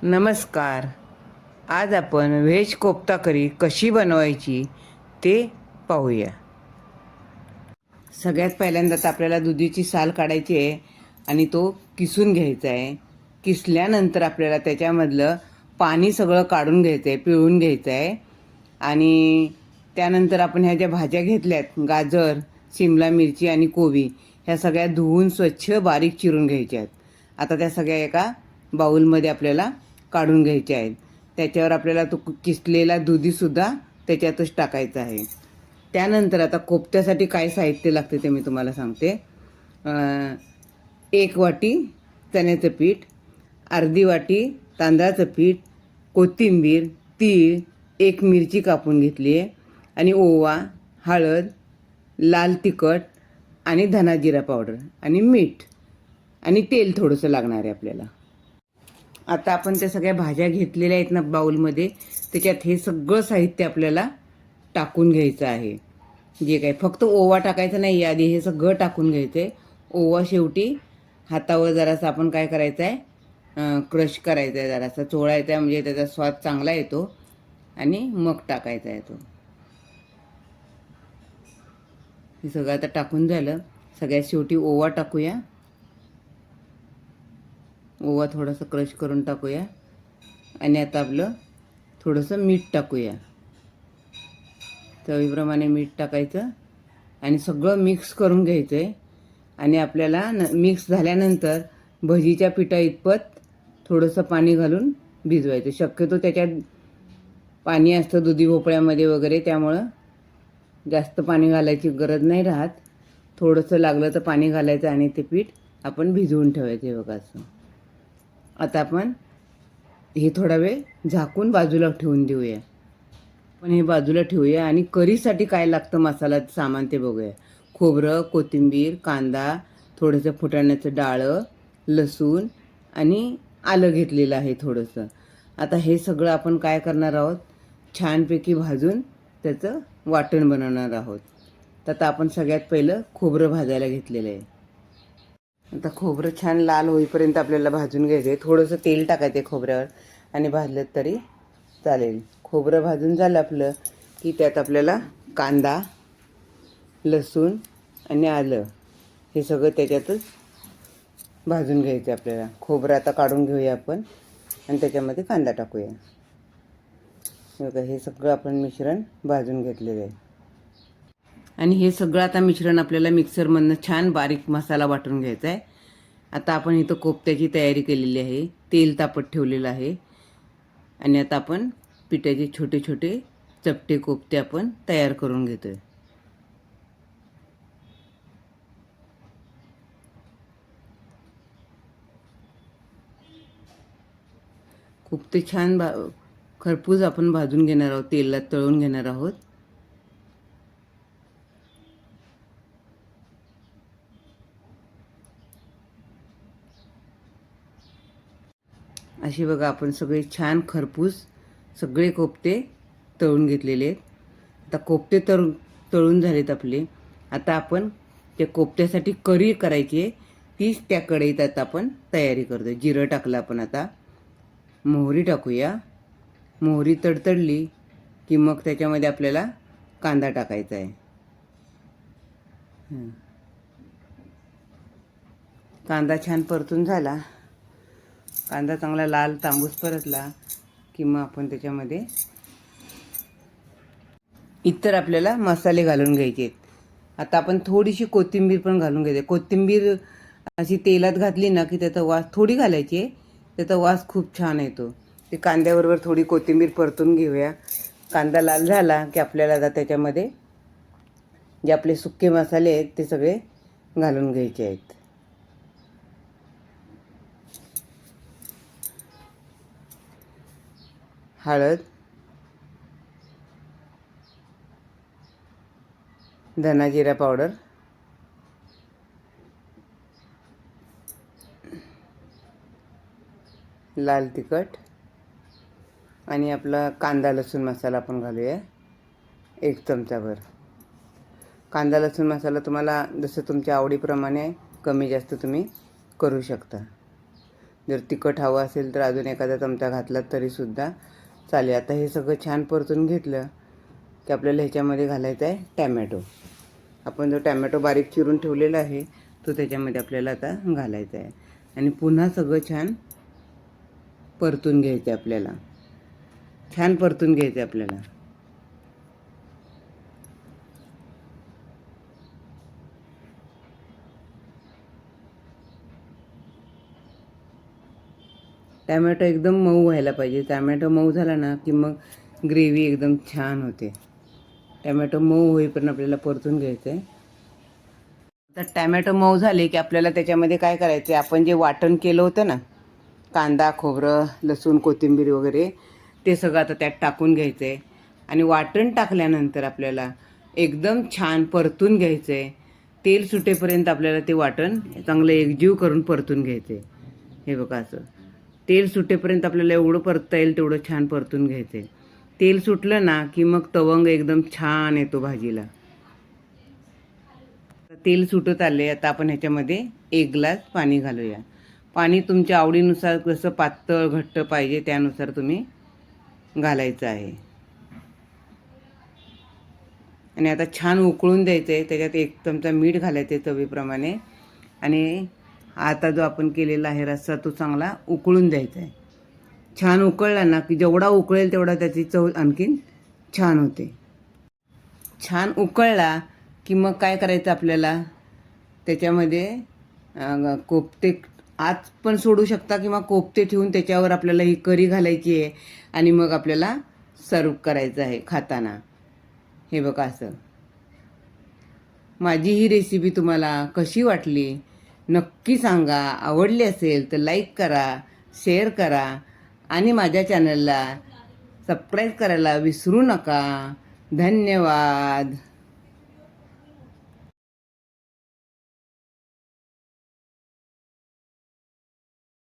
नमस्कार. आज आपण व्हेज कोफ्ता करी कशी बनवायची ते पाहूया. सगळ्यात पहिल्यांदा तर आपल्याला दुधीची साल काढायची आहे आणि तो किसून घ्यायचा आहे. किसल्यानंतर आपल्याला त्याच्यामधलं पाणी सगळं काढून घ्यायचं आहे, पिळून घ्यायचं आहे. आणि त्यानंतर आपण ह्या ज्या भाज्या घेतल्यात, गाजर, शिमला मिरची आणि कोबी, ह्या सगळ्या धुवून स्वच्छ बारीक चिरून घ्यायच्या आहेत. आता त्या सगळ्या एका बाउलमध्ये आपल्याला काढून घ्यायचे आहेत. त्याच्यावर आपल्याला तो किसलेला दुधीसुद्धा त्याच्यातच टाकायचा आहे. त्यानंतर आता कोफ्त्यासाठी काय साहित्य लागते ते मी तुम्हाला सांगते. 1 वाटी चण्याचं पीठ, अर्धी वाटी तांदळाचं पीठ, कोथिंबीर, तीळ, 1 मिरची कापून घेतली आहे आणि ओवा, हळद, लाल तिखट आणि धना जिरा पावडर आणि मीठ आणि तेल थोडंसं लागणार आहे आपल्याला. आता आपण त्या सगळ्या भाज्या घेतलेल्या आहेत ना बाउलमध्ये, त्याच्यात हे सगळं साहित्य आपल्याला टाकून घ्यायचं आहे. जे काय फक्त ओवा टाकायचा नाही, आधी हे सगळं टाकून घ्यायचं आहे. ओवा शेवटी हातावर जरासा आपण काय करायचं आहे, क्रश करायचा आहे, जरासा चोळायचा आहे, म्हणजे त्याचा स्वाद चांगला येतो आणि मग टाकायचा आहे तो. हे सगळं आता टाकून झालं. सगळ्यात शेवटी ओवा टाकूया. ओवा थोडासा क्रश करून टाकूया आणि आता आपलं थोडंसं मीठ टाकूया. चवीप्रमाणे मीठ टाकायचं आणि सगळं मिक्स करून घ्यायचं आहे. आणि आपल्याला मिक्स झाल्यानंतर भजीच्या पिठा इतपत थोडंसं पाणी घालून भिजवायचं. शक्यतो त्याच्यात पाणी असतं दुधी भोपळ्यामध्ये वगैरे, त्यामुळं जास्त पाणी घालायची गरज नाही राहत. थोडंसं लागलं तर पाणी घालायचं आणि ते पीठ आपण भिजवून ठेवायचं. हे बघा असं. आता आपण हे थोडा वेळ झाकून बाजूला ठेवून देऊया. पण हे बाजूला ठेवूया आणि करीसाठी काय लागतं मसाला सामान ते बघूया. खोबरं, कोथिंबीर, कांदा, थोडंसं फुटाण्याचं डाळं, लसूण आणि आलं घेतलेलं आहे थोडंसं. आता हे सगळं आपण काय करणार आहोत, छानपैकी भाजून त्याचं वाटण बनवणार आहोत. तर आता आपण सगळ्यात पहिलं खोबरं भाजायला घेतलेलं आहे. आता खोबरं छान लाल होईपर्यंत आपल्याला भाजून घ्यायचं आहे. थोडंसं तेल टाकायचं आहे खोबऱ्यावर आणि भाजलं तरी चालेल. खोबरं भाजून झालं आपलं की त्यात आपल्याला कांदा, लसूण आणि आलं हे सगळं त्याच्यातच भाजून घ्यायचं आपल्याला. खोबरं आता काढून घेऊया आपण आणि त्याच्यामध्ये कांदा टाकूया. बघा हे सगळं आपण मिश्रण भाजून घेतलेलं आहे. आणि हे सगळं आता मिश्रण आपल्याला मिक्सरमधनं छान बारीक मसाला वाटून घ्यायचा आहे. आता आपण इथं कोफ्त्याची तयारी केलेली आहे. तेल तापत ठेवलेलं आहे आणि आता आपण पिठाचे छोटे छोटे चपटे कोफ्ते आपण तयार करून घेतोय. कोफ्ते छान खरपूस आपण भाजून घेणार आहोत, तेलात तळून घेणार आहोत. असे बघा आपण सगळे छान खरपूस सगळे कोफ्ते तळून घेतलेले आहेत. आता कोफ्ते तळून झालेत आपले. आता आपण त्या कोफ्त्यासाठी करी करायची आहे, तीच त्या कढईत आता आपण तयारी करतो. जिरं टाकलं आपण. आता मोहरी टाकूया. मोहरी तडतडली की मग त्याच्यामध्ये आपल्याला कांदा टाकायचा आहे. कांदा छान परतून झाला, कांदा चांगला लाल तांबूस परतला की मग आपण त्याच्यामध्ये इतर आपल्याला मसाले घालून घ्यायचे आहेत. आता आपण थोडीशी कोथिंबीर पण घालून घ्यायची. कोथिंबीर अशी तेलात घातली ना की त्याचा वास, थोडी घालायची आहे, त्याचा वास खूप छान येतो. ते कांद्याबरोबर थोडी कोथिंबीर परतून घेऊया. कांदा लाल झाला की आपल्याला आता त्याच्यामध्ये जे आपले सुके मसाले आहेत ते सगळे घालून घ्यायचे आहेत. हळद, धना जिरा पावडर, लाल तिखट आणि आपला कांदा लसूण मसाला आपण घालूया 1 चमचाभर. कांदा लसूण मसाला तुम्हाला जसं तुमच्या आवडीप्रमाणे कमी जास्त तुम्ही करू शकता. जर तिखट हवं असेल तर अजून एखादा चमचा घातला तरीसुद्धा चालेल. आता हे सगळं छान परतून घेतलं की आपल्याला ह्याच्यामध्ये घालायचा आहे टॅमॅटो. आपण जो टॅमॅटो बारीक चिरून ठेवलेला आहे तो त्याच्यामध्ये आपल्याला आता घालायचा आहे आणि पुन्हा सगळं छान परतून घ्यायचं आहे आपल्याला. छान परतून घ्यायचं आहे आपल्याला. टॅमॅटो एकदम मऊ व्हायला पाहिजे. टॅमॅटो मऊ झाला ना की मग ग्रेव्ही एकदम छान होते. टॅमॅटो मऊ होईपर्यंत आपल्याला परतून घ्यायचं आहे. तर टॅमॅटो मऊ झाले की आपल्याला त्याच्यामध्ये काय करायचं आहे, आपण जे वाटण केलं होतं ना, कांदा, खोबरं, लसूण, कोथिंबीर वगैरे, ते सगळं आता त्यात टाकून घ्यायचं आहे. आणि वाटण टाकल्यानंतर आपल्याला एकदम छान परतून घ्यायचं आहे. तेल सुटेपर्यंत आपल्याला ते वाटण चांगलं एकजीव करून परतून घ्यायचं आहे. हे बघा असं तेल सुटेपर्यंत आपल्याला एवढं परतता येईल तेवढं छान परतून घ्यायचं आहे. तेल सुटलं ना की मग तवंग एकदम छान येतो भाजीला. तेल सुटत आले. आता आपण ह्याच्यामध्ये 1 ग्लास पाणी घालूया. पाणी तुमच्या आवडीनुसार कसं पातळ घट्ट पाहिजे त्यानुसार तुम्ही घालायचं आहे. आणि आता छान उकळून द्यायचं आहे. त्याच्यात 1 चमचा मीठ घालायचं आहे चवीप्रमाणे. आणि आता जो आपण केलेला आहे रस्सा तो चांगला उकळून द्यायचा आहे. छान उकळला ना की जेवढा उकळेल तेवढा त्याची चव आणखीन छान होते. छान उकळला की मग काय करायचं आपल्याला, त्याच्यामध्ये कोफ्ते आत पण सोडू शकता किंवा कोफ्ते ठेवून त्याच्यावर आपल्याला ही करी घालायची आहे आणि मग आपल्याला सर्व करायचं आहे खाताना. हे बघा असं. माझी ही रेसिपी तुम्हाला कशी वाटली नक्की सांगा. आवडली असेल तर लाईक करा, शेअर करा आणि माझ्या चॅनलला सबस्क्राईब करायला विसरू नका. धन्यवाद.